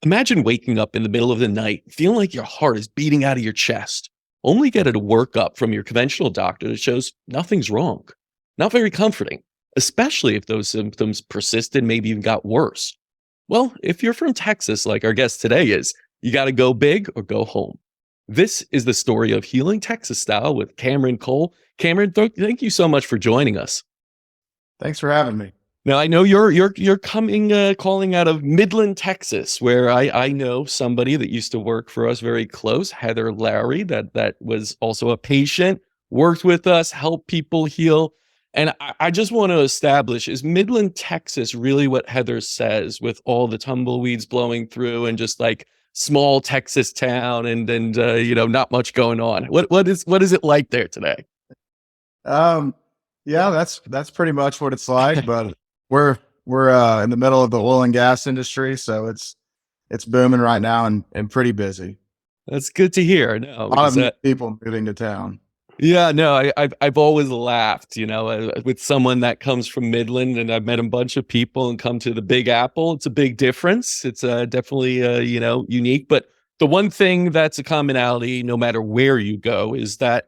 Imagine waking up in the middle of the night, feeling like your heart is beating out of your chest, only get a workup from your conventional doctor that shows nothing's wrong. Not very comforting, especially if those symptoms persisted, maybe even got worse. Well, if you're from Texas, like our guest today is, you got to go big or go home. This is the story of Healing Texas Style with Cameron Cole. Cameron, thank you so much for joining us. Thanks for having me. Now I know you're coming calling out of Midland, Texas, where I know somebody that used to work for us very close, Heather Larry, that was also a patient, worked with us, helped people heal. And I just want to establish, is Midland, Texas really what Heather says, with all the tumbleweeds blowing through and just like small Texas town and not much going on? What is it like there today? Um, yeah, that's pretty much what it's like, but we're in the middle of the oil and gas industry, so it's booming right now and pretty busy. That's good to hear. No, A lot because of new people moving to town. yeah, no, I've always laughed, with someone that comes from Midland, and I've met a bunch of people and come to the Big Apple. It's a big difference. It's definitely unique. But the one thing that's a commonality, no matter where you go, is that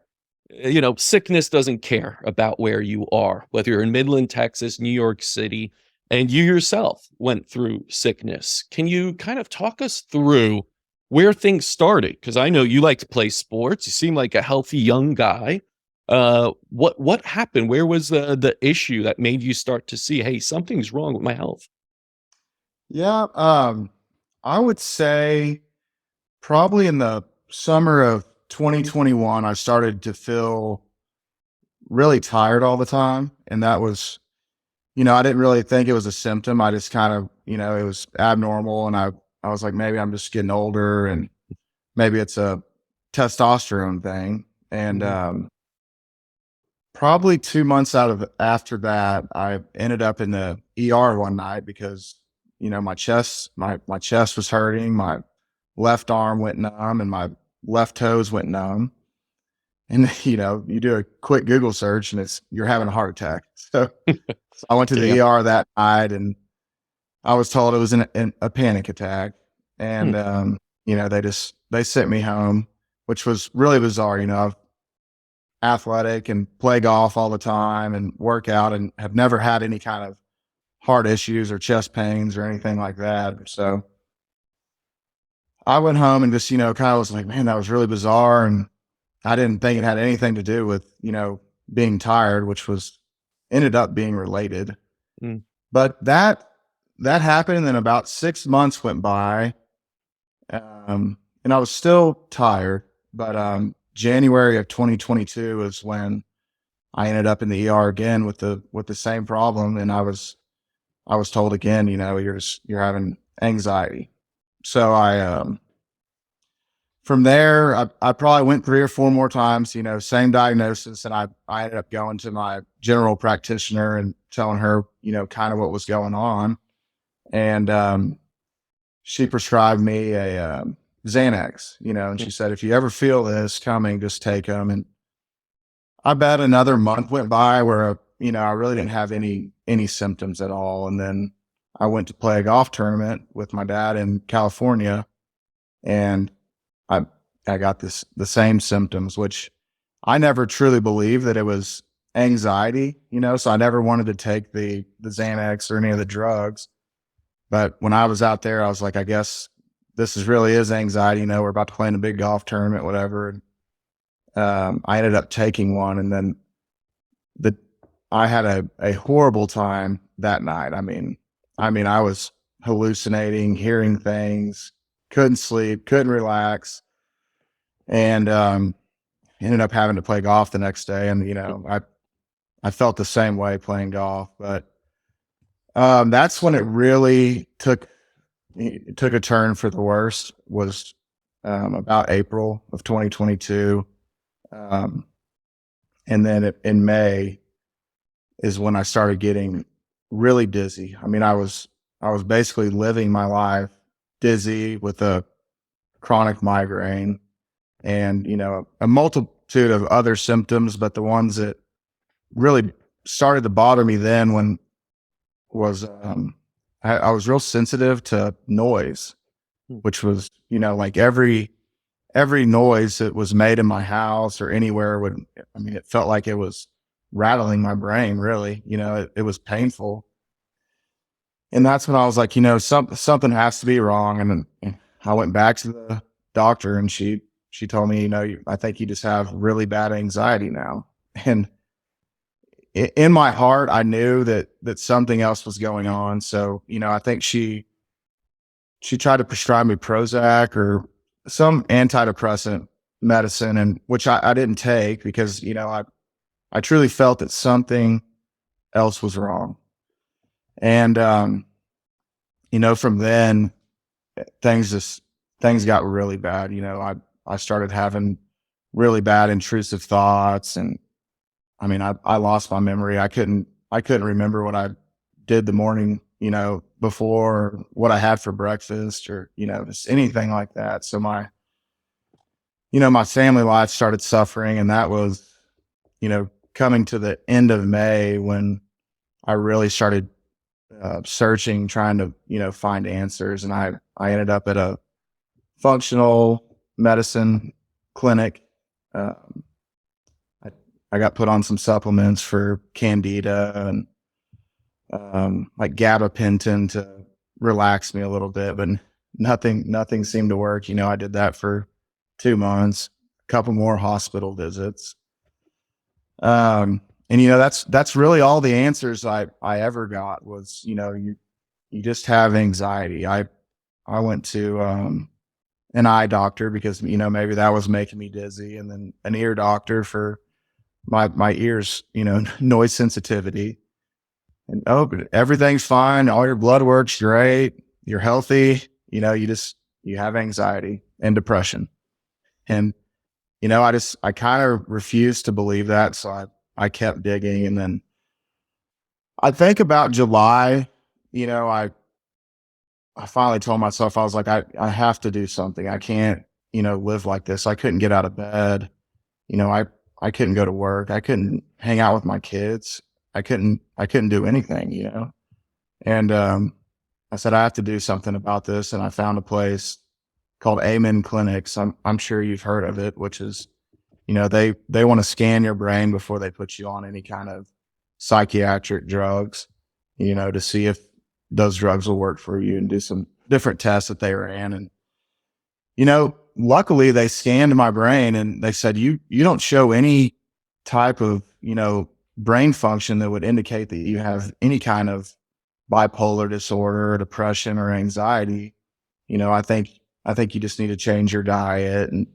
sickness doesn't care about where you are, whether you're in Midland, Texas, New York City, and you yourself went through sickness. Can you kind of talk us through where things started? Because I know you like to play sports. You seem like a healthy young guy. What happened? Where was the issue that made you start to see, hey, something's wrong with my health? Yeah, I would say probably in the summer of 2021, I started to feel really tired all the time, and that was, I didn't really think it was a symptom. I just kind of, it was abnormal, and I was like, maybe I'm just getting older, and maybe it's a testosterone thing. And Mhm. probably 2 months out of after that, I ended up in the ER one night because my chest was hurting, my left arm went numb, and my left toes went numb. And you do a quick Google search, and you're having a heart attack. So I went to the Damn. ER that night, and I was told it was a panic attack. Hmm. And they sent me home, which was really bizarre. I'm athletic and play golf all the time and work out, and have never had any kind of heart issues or chest pains or anything like that. So I went home and just, kind of was like, man, that was really bizarre. And I didn't think it had anything to do with, being tired, which was ended up being related. Mm. But that happened, and then about 6 months went by, and I was still tired. But January of 2022 is when I ended up in the ER again with the same problem, and I was told again, you're having anxiety. So from there, I probably went 3 or 4 more times, same diagnosis. And I ended up going to my general practitioner and telling her, kind of what was going on. And she prescribed me a Xanax, and she said, if you ever feel this coming, just take them. And I bet another month went by where, I really didn't have any symptoms at all. And then I went to play a golf tournament with my dad in California, and I I got the same symptoms, which I never truly believed that it was anxiety, so I never wanted to take the Xanax or any of the drugs. But when I was out there, I was like, I guess this really is anxiety. We're about to play in a big golf tournament, whatever. And I ended up taking one, and then the I had a horrible time that night. I mean, I was hallucinating, hearing things, couldn't sleep, couldn't relax, and ended up having to play golf the next day. And I felt the same way playing golf. But that's when it took a turn for the worst. Was about April of 2022, um, and then in May is when I started getting really dizzy. I was basically living my life dizzy with a chronic migraine, and a multitude of other symptoms. But the ones that really started to bother me then when was I was real sensitive to noise. which was, you know, like every noise that was made in my house or anywhere it felt like it was rattling my brain, really. You know, it was painful. And that's when I was like, you know, something has to be wrong. And then I went back to the doctor, and she told me, you know, I think you just have really bad anxiety now. And in my heart, I knew that something else was going on. So, you know, I think she tried to prescribe me Prozac or some antidepressant medicine, and which I didn't take because, you know, I truly felt that something else was wrong. And, you know, from then things got really bad. You know, I started having really bad intrusive thoughts, and I mean, I lost my memory. I couldn't remember what I did the morning, you know, before, or what I had for breakfast, or, you know, just anything like that. So my family life started suffering, and that was, you know, coming to the end of May when I really started searching, trying to, you know, find answers. And I ended up at a functional medicine clinic. I got put on some supplements for candida and like gabapentin to relax me a little bit, but nothing seemed to work. You know, I did that for 2 months, a couple more hospital visits. And, you know, that's really all the answers I ever got was, you know, you just have anxiety. I went to an eye doctor because, you know, maybe that was making me dizzy, and then an ear doctor for my ears, you know, noise sensitivity. And but everything's fine. All your blood works great. You're healthy. You know, you have anxiety and depression. And, you know, I kind of refused to believe that. So I kept digging. And then I think about July, you know, I finally told myself, I was like, I have to do something. I can't, you know, live like this. I couldn't get out of bed. You know, I couldn't go to work. I couldn't hang out with my kids. I couldn't do anything, you know? And, I said, I have to do something about this. And I found a place called Amen Clinics. I'm sure you've heard of it, which is, you know, they want to scan your brain before they put you on any kind of psychiatric drugs, you know, to see if those drugs will work for you, and do some different tests that they ran. And, you know, luckily they scanned my brain, and they said, you don't show any type of, you know, brain function that would indicate that you have any kind of bipolar disorder or depression or anxiety. You know, I think you just need to change your diet and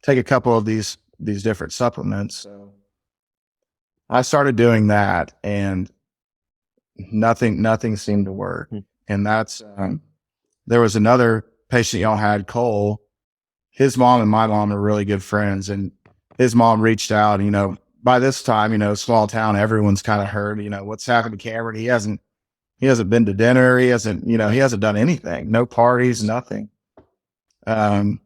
take a couple of these different supplements. So I started doing that, and nothing seemed to work. And that's there was another patient y'all had, Cole. His mom and my mom are really good friends, and his mom reached out. And, you know, by this time, you know, small town, everyone's kind of heard, you know, what's happened to Cameron. He hasn't been to dinner. He hasn't done anything, no parties, nothing. And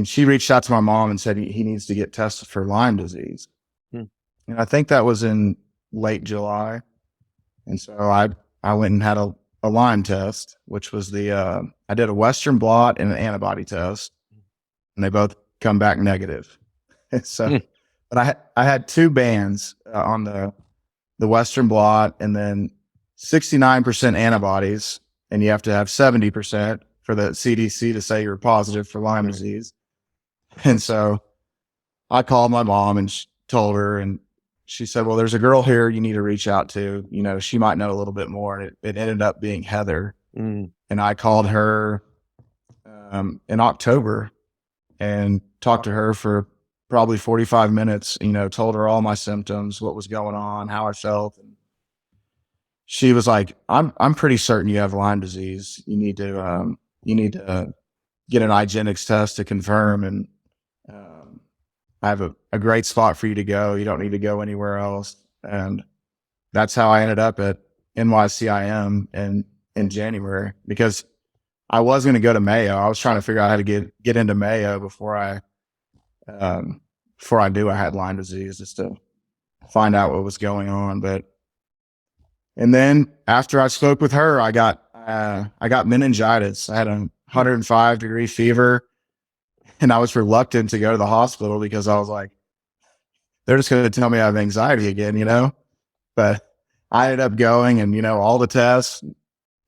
she reached out to my mom and said he needs to get tested for Lyme disease. And I think that was in late July. And so I went and had a Lyme test, which was I did a Western blot and an antibody test, and they both come back negative. So, but I had 2 bands on the Western blot, and then 69% antibodies, and you have to have 70% for the CDC to say you're positive for Lyme disease. And so I called my mom and told her, and she said, well, there's a girl here you need to reach out to. You know, she might know a little bit more. And it ended up being Heather. And I called her in October and talked to her for probably 45 minutes, you know, told her all my symptoms, what was going on, how I felt. And she was like, I'm pretty certain you have Lyme disease. You need to get an IGeneX test to confirm. And I have a great spot for you to go. You don't need to go anywhere else. And that's how I ended up at NYCIM in January, because I was going to go to Mayo. I was trying to figure out how to get into Mayo before I knew I had Lyme disease, just to find out what was going on. And then after I spoke with her, I got I got meningitis. I had a 105-degree fever, and I was reluctant to go to the hospital because I was like, they're just going to tell me I have anxiety again, But I ended up going, and all the tests.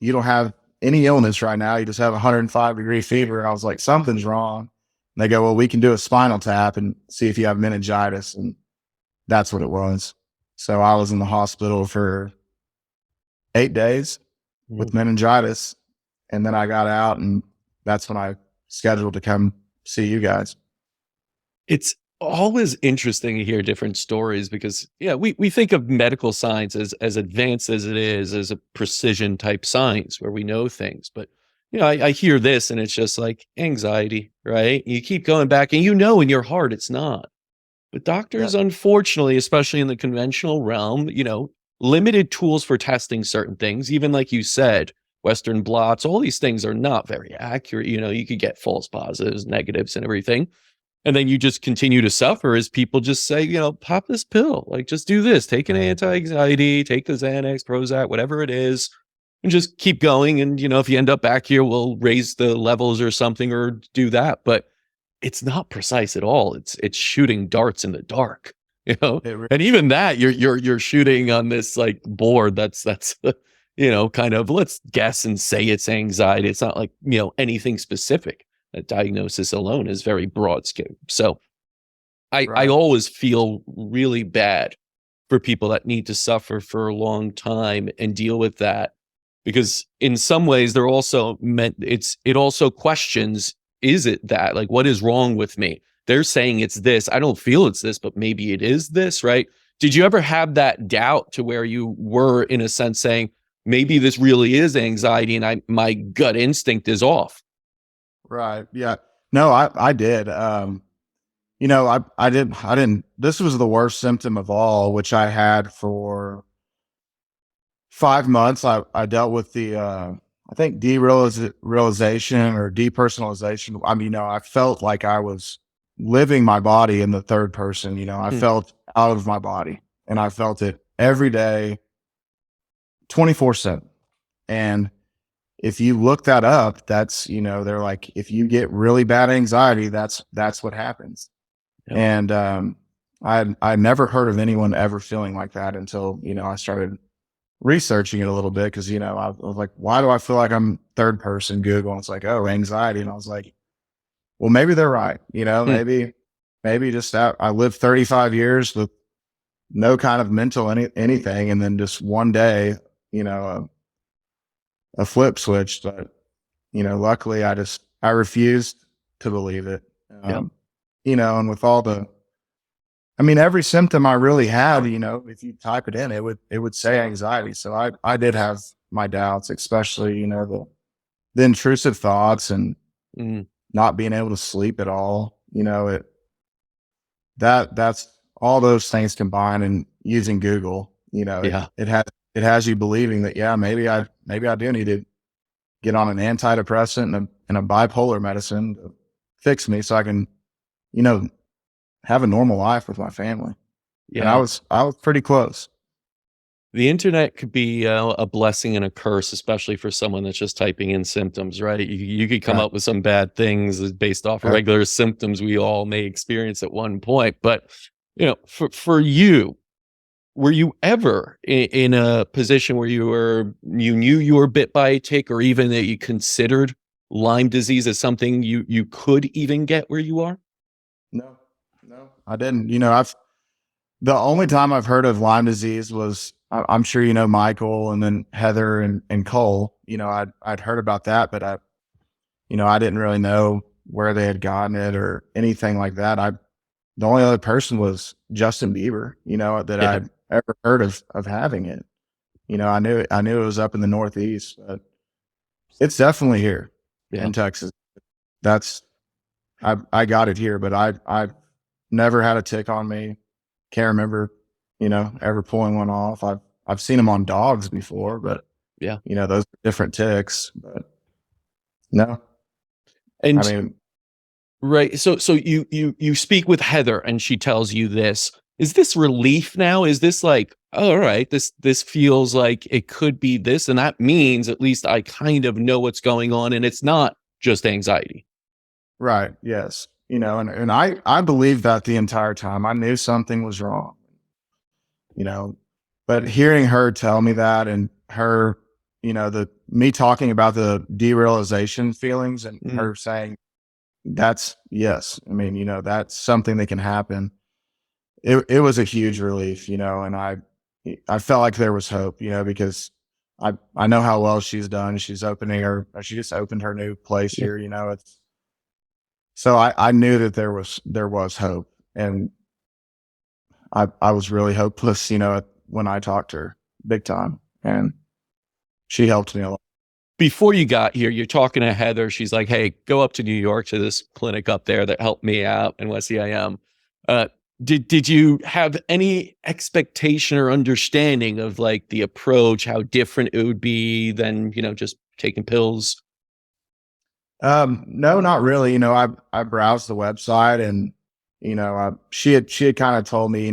You don't have any illness right now. You just have a 105-degree fever. I was like, something's wrong. And they go, well, we can do a spinal tap and see if you have meningitis, and that's what it was. So I was in the hospital for 8 days with meningitis, and then I got out, and that's when I scheduled to come see you guys. It's always interesting to hear different stories because, yeah, we think of medical science as advanced as it is, as a precision type science where we know things. But, I hear this and it's just like anxiety, right? You keep going back and in your heart it's not. But doctors, unfortunately, especially in the conventional realm, limited tools for testing certain things, even like you said, Western blots, all these things are not very accurate. You could get false positives, negatives, and everything. And then you just continue to suffer as people just say, pop this pill, like just do this, take an anti-anxiety, take the Xanax, Prozac, whatever it is, and just keep going. And, if you end up back here, we'll raise the levels or something or do that. But it's not precise at all. It's shooting darts in the dark, and even that you're shooting on this like board. That's kind of, let's guess and say it's anxiety. It's not like, anything specific. That diagnosis alone is very broad scope. So I always feel really bad for people that need to suffer for a long time and deal with that, because in some ways they're also it also questions, is it that, like, what is wrong with me? They're saying it's this. I don't feel it's this, but maybe it is this, right? Did you ever have that doubt to where you were in a sense saying, maybe this really is anxiety and my gut instinct is off? Right. Yeah. No, I did. I didn't, this was the worst symptom of all, which I had for 5 months. I dealt with the, I think derealization or depersonalization. I felt like I was living my body in the third person. I felt out of my body, and I felt it every day, 24/7. And if you look that up, that's, they're like, if you get really bad anxiety, that's what happens. Yep. And I never heard of anyone ever feeling like that until, I started researching it a little bit, because, I was like, why do I feel like I'm third person? Google, and it's like, oh, anxiety. And I was like, well, maybe they're right. Maybe just that I lived 35 years with no kind of mental anything. And then just one day, a flip switch. But luckily I refused to believe it. And with all every symptom I really had, if you type it in, it would say anxiety. So I did have my doubts, especially the intrusive thoughts and not being able to sleep at all. That's all those things combined, and using Google, it has you believing that, maybe I do need to get on an antidepressant and a bipolar medicine to fix me so I can, have a normal life with my family. Yeah. And I was pretty close. The internet could be a blessing and a curse, especially for someone that's just typing in symptoms, right? You could come up with some bad things based off of regular symptoms we all may experience at one point. But, for you, were you ever in a position where you knew you were bit by a tick, or even that you considered Lyme disease as something you could even get where you are? No, I didn't. The only time I've heard of Lyme disease was, I'm sure Michael, and then Heather and Cole. I'd heard about that, but I didn't really know where they had gotten it or anything like that. The only other person was Justin Bieber, that I'd ever heard of having it. I knew it was up in the Northeast, but it's definitely here in Texas. I got it here, but I never had a tick on me. Can't remember, ever pulling one off. I've seen them on dogs before, but those are different ticks, but no. And right. So you speak with Heather and she tells you this. Is this relief now? Is this like, oh, all right, this feels like it could be this, and that means at least I kind of know what's going on, and it's not just anxiety. Right. Yes. And I believed that the entire time. I knew something was wrong, you know, but hearing her tell me that, and her, the me talking about the derealization feelings, and Mm. her saying that's yes. I mean, that's something that can happen. It was a huge relief, and I felt like there was hope, because I know how well she's done. She just opened her new place Yeah. here, it's so I knew that there was hope. And I was really hopeless, when I talked to her big time. And she helped me a lot. Before you got here, you're talking to Heather. She's like, "Hey, go up to New York to this clinic up there that helped me out in West CIM." Uh, did you have any expectation or understanding of like the approach, how different it would be than just taking pills? No, not really. I browsed the website, and she had kind of told me,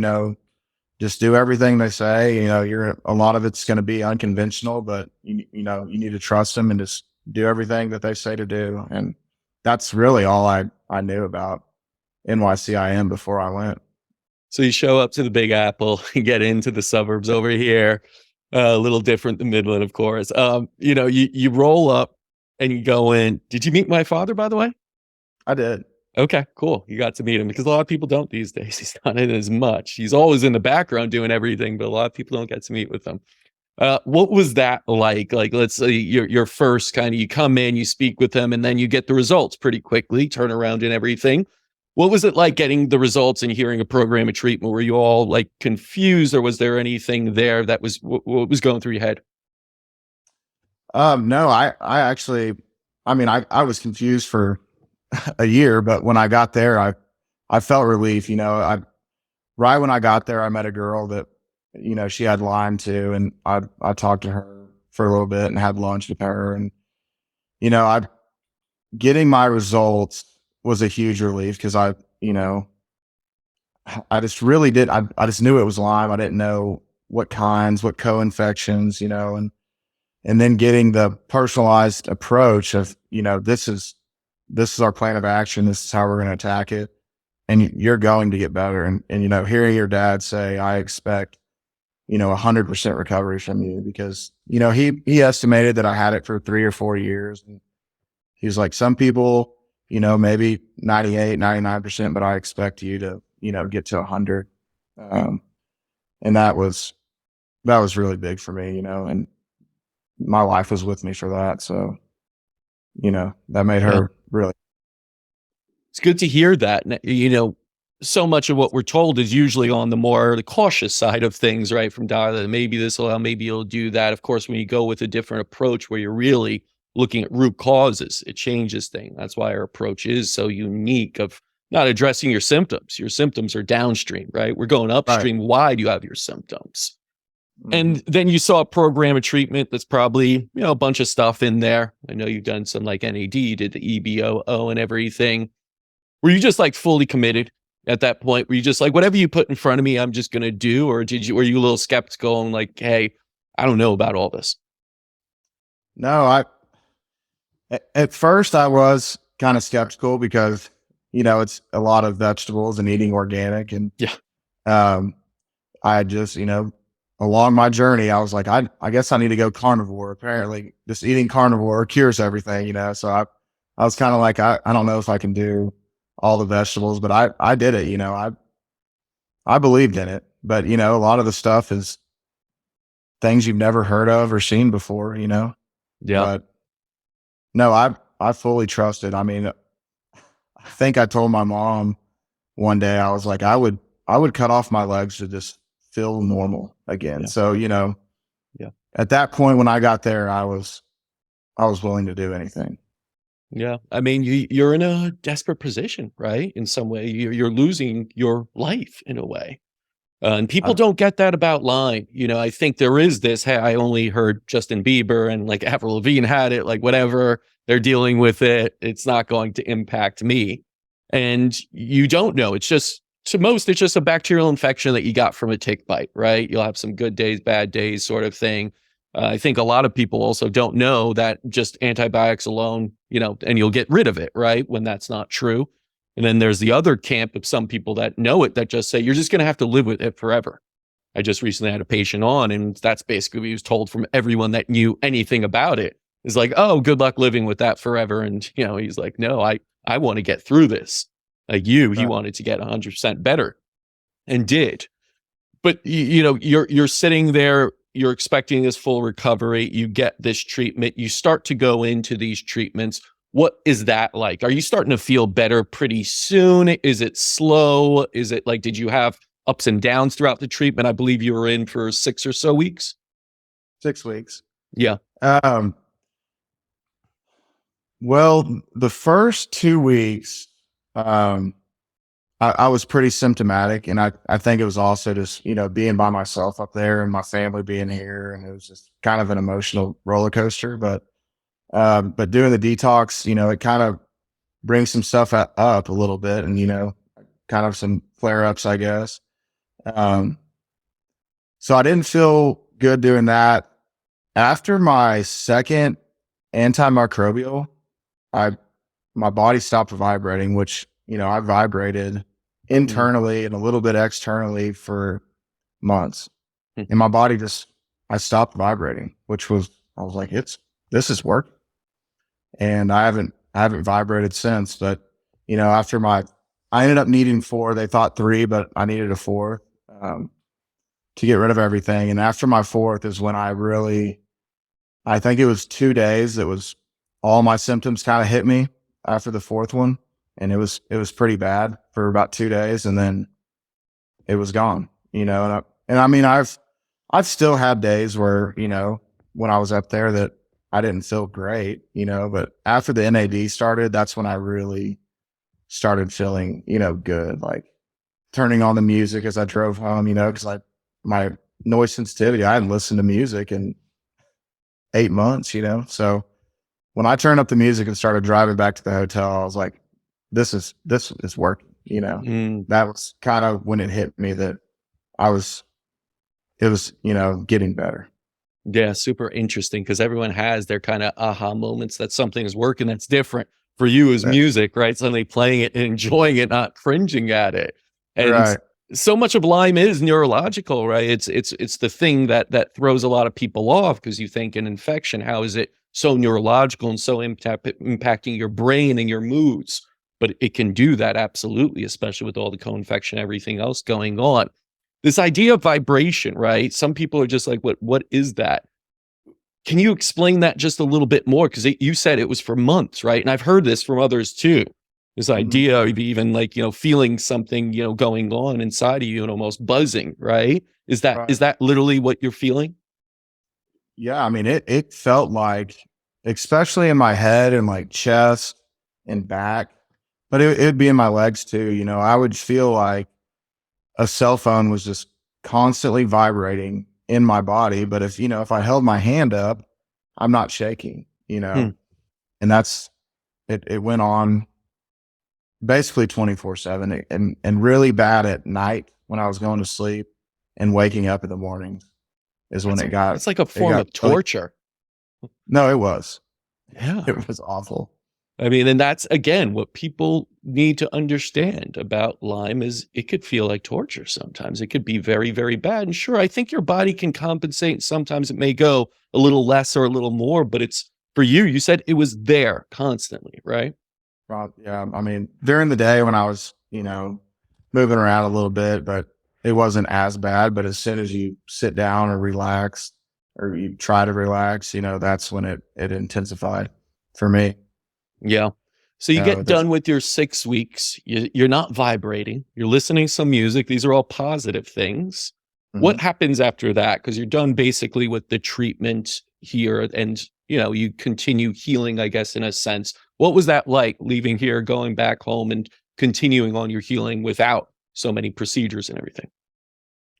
just do everything they say. You're a lot of it's going to be unconventional, but you need to trust them and just do everything that they say to do. And that's really all I knew about NYCIM before I went. So you show up to the Big Apple, you get into the suburbs over here, a little different than Midland, of course. You roll up and you go in. Did you meet my father, by the way? I did. Okay, cool. You got to meet him because a lot of people don't these days. He's not in as much. He's always in the background doing everything, but a lot of people don't get to meet with him. What was that like? Like, let's say your first kind of, you come in, you speak with him, and then you get the results pretty quickly, turn around and everything. What was it like getting the results and hearing a program of treatment? Were you all like confused, or was there anything there that was what was going through your head? No, I actually, I mean, I was confused for a year, but when I got there, I felt relief. Right when I got there, I met a girl that, she had Lyme too. And I talked to her for a little bit and had lunch with her. And, I getting my results was a huge relief, because I just really did. I just knew it was Lyme. I didn't know what kinds, what co-infections, and then getting the personalized approach of, this is our plan of action. This is how we're going to attack it. And you're going to get better. And, hearing your dad say, I expect, 100% recovery from you, because, he estimated that I had it for 3 or 4 years. And he was like, some people, maybe 98, 99%, but I expect you to, get to 100. And that was really big for me, and my wife was with me for that. So, that made Yeah. her really. It's good to hear that. So much of what we're told is usually on the cautious side of things, right? From Dara, maybe this will help, maybe you'll do that. Of course, when you go with a different approach where you're really looking at root causes, it changes things. That's why our approach is so unique of not addressing your symptoms. Your symptoms are downstream, right? We're going Right. upstream. Why do you have your symptoms? Mhm. And then you saw a program of treatment that's probably, a bunch of stuff in there. I know you've done some like NAD, you did the EBOO and everything. Were you just like fully committed at that point? Were you just like, whatever you put in front of me, I'm just going to do? Or were you a little skeptical and like, hey, I don't know about all this? No, at first I was kind of skeptical, because, it's a lot of vegetables and eating organic. And, Yeah. I just, along my journey, I was like, I guess I need to go carnivore. Apparently just eating carnivore cures everything, so I was kind of like, I don't know if I can do all the vegetables, but I did it, I believed in it. But, a lot of the stuff is things you've never heard of or seen before, Yeah. but no, I fully trusted. I mean, I think I told my mom one day, I was like, I would cut off my legs to just feel normal again. Yeah. So, Yeah. at that point when I got there, I was willing to do anything. Yeah. I mean, you're in a desperate position, right? In some way, you're losing your life in a way. And people I, don't get that about Lyme. I think there is this, hey, I only heard Justin Bieber and like Avril Lavigne had it, like whatever, they're dealing with it. It's not going to impact me. And you don't know. It's just to most, it's just a bacterial infection that you got from a tick bite, right? You'll have some good days, bad days, sort of thing. I think a lot of people also don't know that just antibiotics alone, and you'll get rid of it, right? When that's not true. And then there's the other camp of some people that know it, that just say, you're just going to have to live with it forever. I just recently had a patient on, and that's basically what he was told from everyone that knew anything about it. It's like, oh, good luck living with that forever. And, he's like, no, I want to get through this. Like he wanted to get 100% better and did. But, you're sitting there, you're expecting this full recovery. You get this treatment. You start to go into these treatments. What is that like? Are you starting to feel better pretty soon? Is it slow? Is it like, did you have ups and downs throughout the treatment? I believe you were in for 6 or so weeks. 6 weeks. Yeah. Well, the first 2 weeks, I was pretty symptomatic, and I think it was also just, being by myself up there and my family being here, and it was just kind of an emotional roller coaster. But doing the detox, it kind of brings some stuff up a little bit, and, kind of some flare ups, I guess. So I didn't feel good doing that. After my second antimicrobial, my body stopped vibrating, which, I vibrated internally and a little bit externally for months. And my body I stopped vibrating, I was like, this is working. And I haven't vibrated since. But, after I ended up needing 4. They thought 3, but I needed a 4 to get rid of everything. And after my 4th is when I think it was 2 days. That was all my symptoms kind of hit me after the 4th one. And it was pretty bad for about 2 days. And then it was gone, and I mean, I've still had days where, when I was up there that I didn't feel great, but after the NAD started, that's when I really started feeling, good, like turning on the music as I drove home, because my noise sensitivity, I hadn't listened to music in 8 months, so when I turned up the music and started driving back to the hotel, I was like, this is working, That was kind of when it hit me that it was, getting better. Yeah, super interesting, because everyone has their kind of aha moments that something is working that's different. For you is music, right? Suddenly playing it and enjoying it, not cringing at it. And so much of Lyme is neurological, right? It's the thing that throws a lot of people off, because you think an infection, how is it so neurological and so impacting your brain and your moods? But it can do that, absolutely, especially with all the co-infection, everything else going on. This idea of vibration, right? Some people are just like, what is that? Can you explain that just a little bit more? Because you said it was for months, right? And I've heard this from others too. This idea of even like, feeling something, going on inside of you and almost buzzing, right? Is that literally what you're feeling? Yeah. I mean, it felt like, especially in my head and like chest and back, but it'd be in my legs too. I would feel like a cell phone was just constantly vibrating in my body. But if I held my hand up, I'm not shaking, and that's, it went on basically 24/7 and really bad at night when I was going to sleep, and waking up in the morning is when it's like a form of torture. No, it was. Yeah. It was awful. I mean, and that's, again, what people need to understand about Lyme is it could feel like torture sometimes. It could be very, very bad. And sure, I think your body can compensate. Sometimes it may go a little less or a little more, but it's, for you said it was there constantly, right? Right. Yeah. I mean, during the day when I was, moving around a little bit, but it wasn't as bad. But as soon as you sit down or relax, or you try to relax, that's when it intensified for me. Yeah. So you get done with your 6 weeks. You're not vibrating. You're listening to some music. These are all positive things. Mm-hmm. What happens after that? Because you're done basically with the treatment here, and you continue healing, I guess, in a sense. What was that like, leaving here, going back home, and continuing on your healing without so many procedures and everything?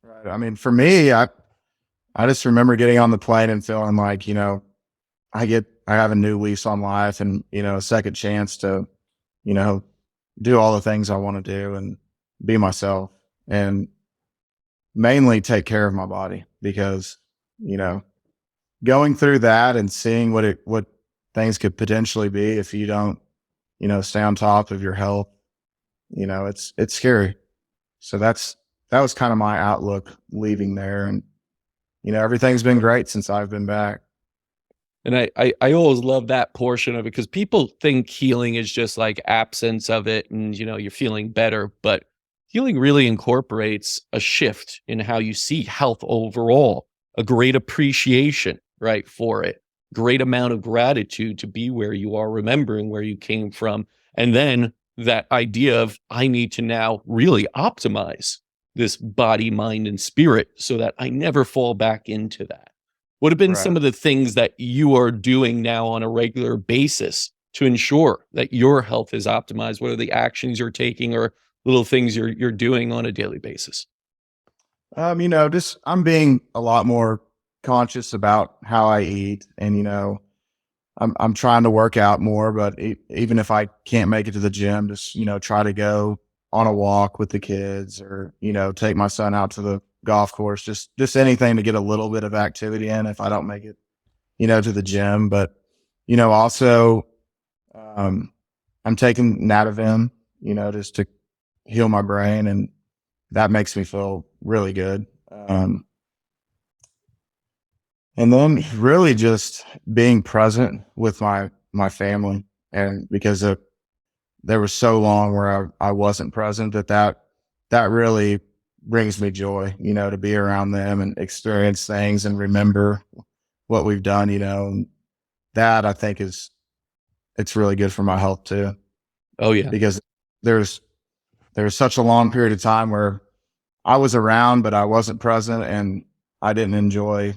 Right. I mean, for me, I just remember getting on the plane and feeling like, I have a new lease on life, and, a second chance to, do all the things I want to do. And be myself and mainly take care of my body because, you know, going through that and seeing what things could potentially be if you don't, you know, stay on top of your health, you know, it's scary. So that was kind of my outlook leaving there. And, you know, everything's been great since I've been back. And I always love that portion of it because people think healing is just like absence of it and, you know, you're feeling better. But healing really incorporates a shift in how you see health overall, a great appreciation, right, for it, great amount of gratitude to be where you are, remembering where you came from. And then that idea of I need to now really optimize this body, mind, and spirit so that I never fall back into that. What have been Right. some of the things that you are doing now on a regular basis to ensure that your health is optimized? What are the actions you're taking or little things you're doing on a daily basis? You know, just I'm being a lot more conscious about how I eat, and you know, I'm trying to work out more. But even if I can't make it to the gym, just you know, try to go on a walk with the kids, or you know, take my son out to the golf course. Just anything to get a little bit of activity in if I don't make it, you know, to the gym. But you know, also, um, I'm taking Natavim, you know, just to heal my brain, and that makes me feel really good. And then really just being present with my family, and because there was so long where I wasn't present, that really brings me joy, you know, to be around them and experience things and remember what we've done, you know, and that I think it's really good for my health too, Oh yeah. because there's there's such a long period of time where I was around, but I wasn't present and I didn't enjoy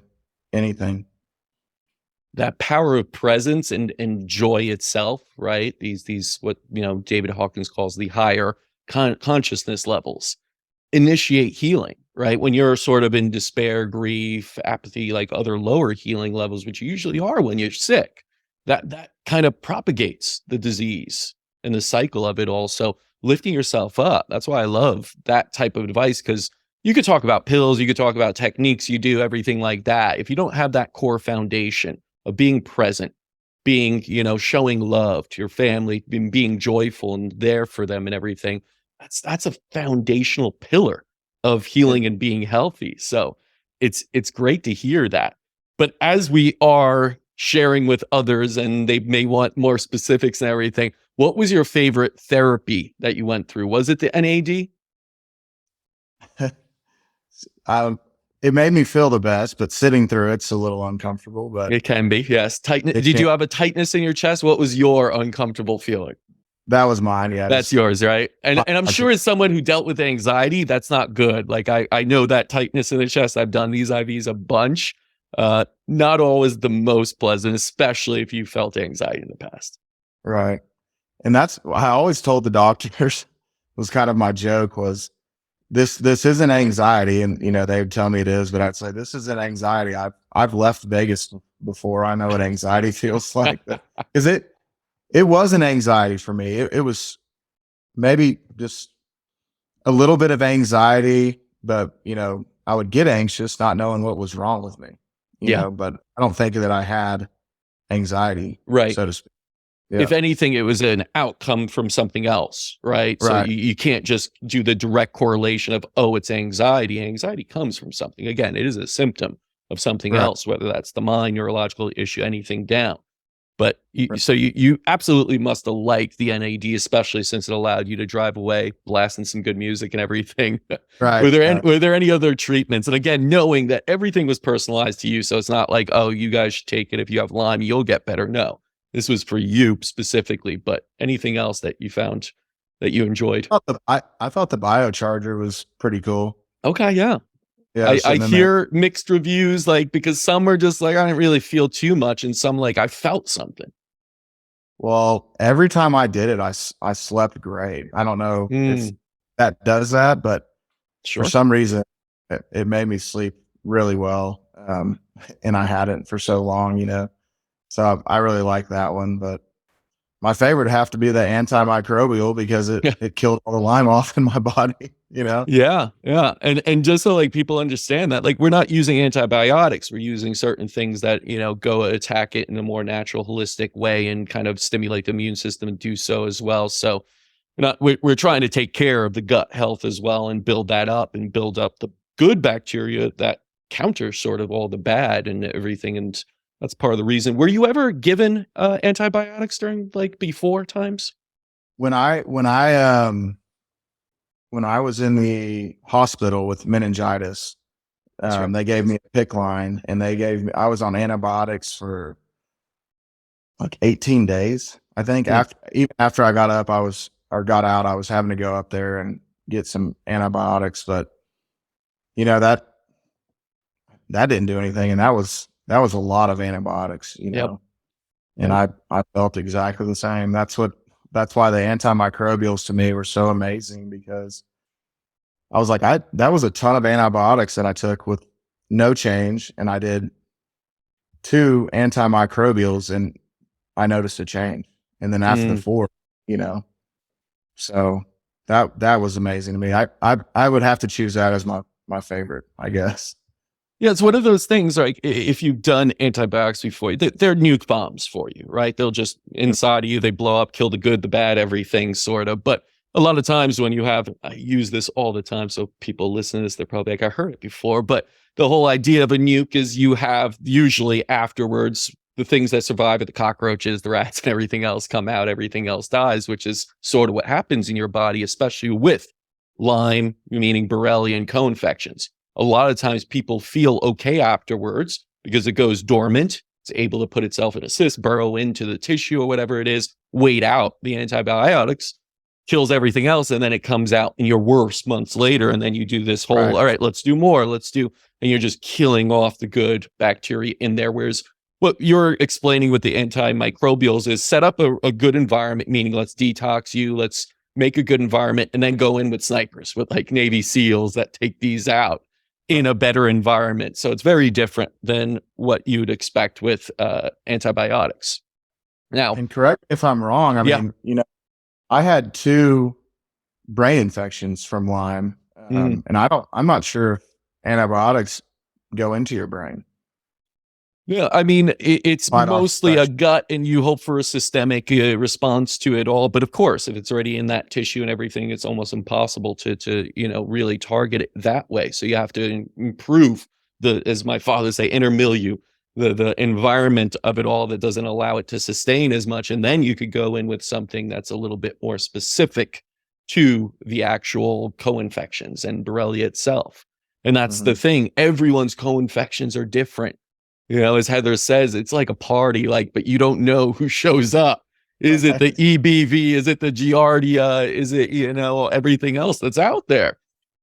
anything. That power of presence and joy itself, right? These what, you know, David Hawkins calls the higher consciousness levels initiate healing, right? When you're sort of in despair, grief, apathy, like other lower healing levels, which you usually are when you're sick, that kind of propagates the disease and the cycle of it all. So lifting yourself up, that's why I love that type of advice because you could talk about pills, you could talk about techniques, you do everything like that. If you don't have that core foundation of being present, being, you know, showing love to your family, being joyful and there for them and everything, that's a foundational pillar of Yeah. healing and being healthy. So it's great to hear that. But as we are sharing with others and they may want more specifics and everything, what was your favorite therapy that you went through? Was it the NAD? Um, it made me feel the best, but sitting through it's a little uncomfortable, but It can be, yes. Tightness. it Did can, you have a tightness in your chest? What was your uncomfortable feeling? that was mine. Yeah. That's Just, yours, right? And my, and I'm my- sure as someone who dealt with anxiety, that's not good. Like I know that tightness in the chest. I've done these IVs a bunch. Not always the most pleasant, especially if you felt anxiety in the past. right. And that's, I always told the doctors was kind of my joke was this isn't anxiety. And, you know, they would tell me it is, but I'd say, this isn't anxiety. I've left Vegas before. I know what anxiety feels like. Cause it was an anxiety for me. It was maybe just a little bit of anxiety, but you know, I would get anxious not knowing what was wrong with me, you Yeah, know, but I don't think that I had anxiety, right. so to speak. Yeah. If anything, it was an outcome from something else, right? So Right. you can't just do the direct correlation of, oh, it's anxiety. Anxiety comes from something. Again, it is a symptom of something Right. else, whether that's the mind, neurological issue, anything down. But Right. so you absolutely must have liked the NAD, especially since it allowed you to drive away, blasting some good music and everything. Right. Were there any other treatments? And again, knowing that everything was personalized to you, so it's not like, oh, you guys should take it if you have Lyme, you'll get better. No, this was for you specifically. But anything else that you found that you enjoyed? I thought the biocharger was pretty cool. Okay, yeah. Yeah. I Sitting in there. hear mixed reviews, like because some are just like I didn't really feel too much, and some like I felt something. Well, every time I did it, I slept great. I don't know if Mm, that does that, but for sure. some reason it made me sleep really well. And I hadn't for so long, you know, so I really like that one, but my favorite would have to be the antimicrobial because Yeah. it killed all the Lyme off in my body, you know? Yeah, yeah, and just so like people understand that, like we're not using antibiotics, we're using certain things that go attack it in a more natural, holistic way, and kind of stimulate the immune system and do so as well. So we're trying to take care of the gut health as well and build that up and build up the good bacteria that counter sort of all the bad and everything. And that's part of the reason. Were you ever given antibiotics during like before times? When I was in the hospital with meningitis, Right. they gave me a PICC line, and I was on antibiotics for like 18 days. I think Mm. even after I got up, got out, I was having to go up there and get some antibiotics, but that didn't do anything. And that was a lot of antibiotics, Yep. and Yep. I felt exactly the same. That's why the antimicrobials to me were so amazing, because I was like, that was a ton of antibiotics that I took with no change. And I did 2 antimicrobials and I noticed a change. And then after the Mm. 4, you know, so that was amazing to me. I would have to choose that as my favorite, I guess. Yeah, it's one of those things like if you've done antibiotics before, they're nuke bombs for you, right? They'll just inside of you, they blow up, kill the good, the bad, everything sort of. But a lot of times when I use this all the time, so people listen to this, they're probably like, I heard it before. But the whole idea of a nuke is you have usually afterwards the things that survive, the cockroaches, the rats, and everything else come out, everything else dies, which is sort of what happens in your body, especially with Lyme, meaning Borrelia and co-infections. A lot of times people feel okay afterwards because it goes dormant. It's able to put itself in a cyst, burrow into the tissue or whatever it is, wait out the antibiotics, kills everything else, and then it comes out and you're worse months later. And then you do this whole, Right. all right, let's do more, and you're just killing off the good bacteria in there. Whereas what you're explaining with the antimicrobials is set up a good environment, meaning let's detox you, let's make a good environment, and then go in with snipers, with like Navy SEALs that take these out in a better environment. So it's very different than what you'd expect with antibiotics. Now, And correct me if I'm wrong. I yeah. mean, I had 2 brain infections from Lyme, Mhm. and I'm not sure if antibiotics go into your brain. Yeah, I mean, it's Fight off mostly a infection. gut, and you hope for a systemic response to it all. But of course, if it's already in that tissue and everything, it's almost impossible to really target it that way. So you have to improve as my father say, intermilieu, the environment of it all that doesn't allow it to sustain as much, and then you could go in with something that's a little bit more specific to the actual co-infections and Borrelia itself. And that's the Mhm. thing. Everyone's co-infections are different. As Heather says, it's like a party, like, but you don't know who shows up. Is it the Right. EBV? Is it the Giardia? Is it, everything else that's out there?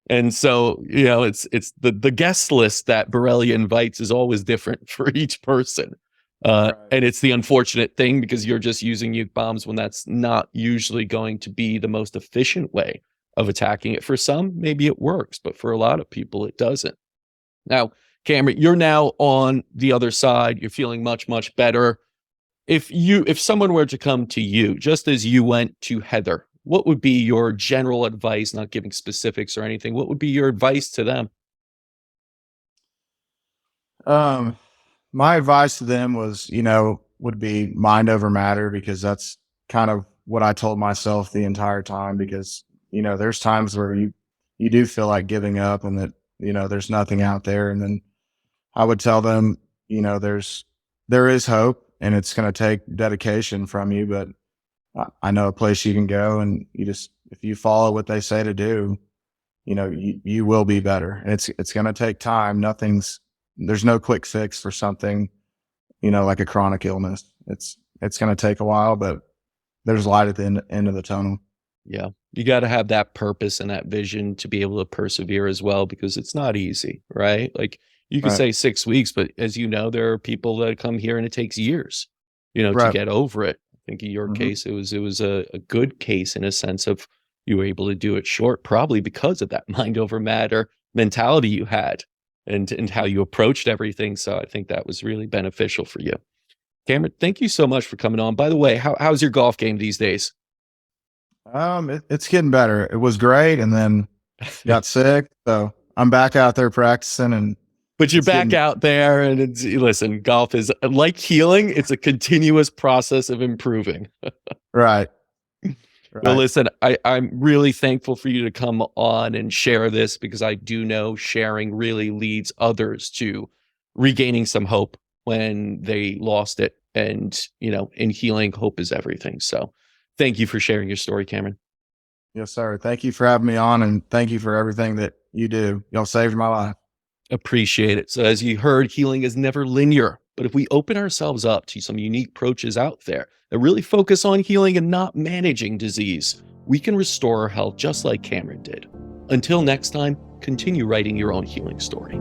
And so, it's the guest list that Borrelia invites is always different for each person. Right. And it's the unfortunate thing because you're just using nuke bombs when that's not usually going to be the most efficient way of attacking it. For some, maybe it works, but for a lot of people, it doesn't. Now, Cameron, you're now on the other side. You're feeling much, much better. If someone were to come to you, just as you went to Heather, what would be your general advice, not giving specifics or anything? What would be your advice to them? My advice to them was, would be mind over matter, because that's kind of what I told myself the entire time. Because, there's times where you do feel like giving up, and that, there's nothing out there. And then I would tell them, there is hope, and it's going to take dedication from you, but I know a place you can go, and if you follow what they say to do, you will be better. And it's going to take time. There's no quick fix for something, like a chronic illness. It's going to take a while, but there's light at the end of the tunnel. Yeah. You got to have that purpose and that vision to be able to persevere as well, because it's not easy, right? Like you could Right. say 6 weeks, but as you know, there are people that come here and it takes years, to Right. get over it. I think in your Mhm. case, it was a good case in a sense of you were able to do it short, probably because of that mind over matter mentality you had and how you approached everything. So I think that was really beneficial for you. Cameron, thank you so much for coming on. By the way, how's your golf game these days? It's getting better. It was great, and then got sick, so I'm back out there practicing, and But you're it's back getting out there, and listen, golf is like healing. It's a continuous process of improving. right. Well, Right. listen, I'm really thankful for you to come on and share this, because I do know sharing really leads others to regaining some hope when they lost it. And, in healing, hope is everything. So thank you for sharing your story, Cameron. Yes, sir. Thank you for having me on, and thank you for everything that you do. Y'all saved my life. Appreciate it. So as you heard, healing is never linear, but if we open ourselves up to some unique approaches out there that really focus on healing and not managing disease, we can restore our health just like Cameron did. Until next time, continue writing your own healing story.